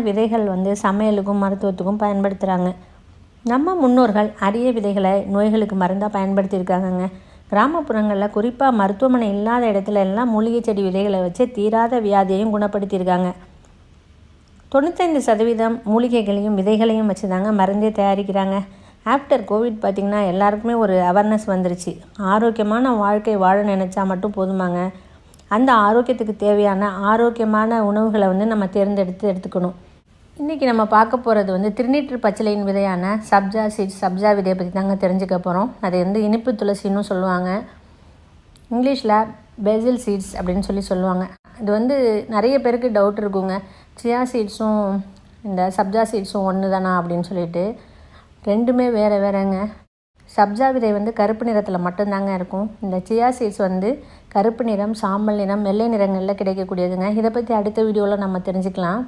விதைகள் வந்து சமையலுக்கும் மருத்துவத்துக்கும் பயன்படுத்துகிறாங்க. நம்ம முன்னோர்கள் அரிய விதைகளை நோய்களுக்கு மருந்தாக பயன்படுத்தியிருக்காங்கங்க. கிராமப்புறங்களில் குறிப்பாக மருத்துவமனை இல்லாத இடத்துல எல்லாம் மூலிகை செடி விதைகளை வச்சு தீராத வியாதியையும் குணப்படுத்தியிருக்காங்க. 95% மூலிகைகளையும் விதைகளையும் வச்சு தாங்க மருந்தே தயாரிக்கிறாங்க. ஆஃப்டர் கோவிட் பார்த்திங்கன்னா எல்லாருக்குமே ஒரு அவேர்னஸ் வந்துருச்சு. ஆரோக்கியமான வாழ்க்கை வாழ நினச்சா மட்டும் போதுமாங்க. அந்த ஆரோக்கியத்துக்கு தேவையான ஆரோக்கியமான உணவுகளை வந்து நம்ம தேர்ந்தெடுத்து எடுத்துக்கணும். இன்றைக்கி நம்ம பார்க்க போகிறது வந்து திருநீற்று பச்சிலையின் விதையான சப்ஜா சீட்ஸ், சப்ஜா விதையை பற்றி தாங்க தெரிஞ்சுக்க போகிறோம். அது வந்து இனிப்பு துளசின்னு சொல்லுவாங்க. இங்கிலீஷில் பெசில் சீட்ஸ் அப்படின்னு சொல்லுவாங்க. இது வந்து நிறைய பேருக்கு டவுட் இருக்குங்க, சியா சீட்ஸும் இந்த சப்ஜா சீட்ஸும் ஒன்று தானா அப்படின்னு சொல்லிட்டு. ரெண்டுமே வேறு வேறேங்க. சப்ஜா விதை வந்து கருப்பு நிறத்தில் மட்டும்தாங்க இருக்கும். இந்த சியா சீட்ஸ் வந்து கருப்பு நிறம், சாம்பல் நிறம், வெள்ளை நிறங்களில் கிடைக்கக்கூடியதுங்க. இதை பற்றி அடுத்த வீடியோவில் நம்ம தெரிஞ்சுக்கலாம்.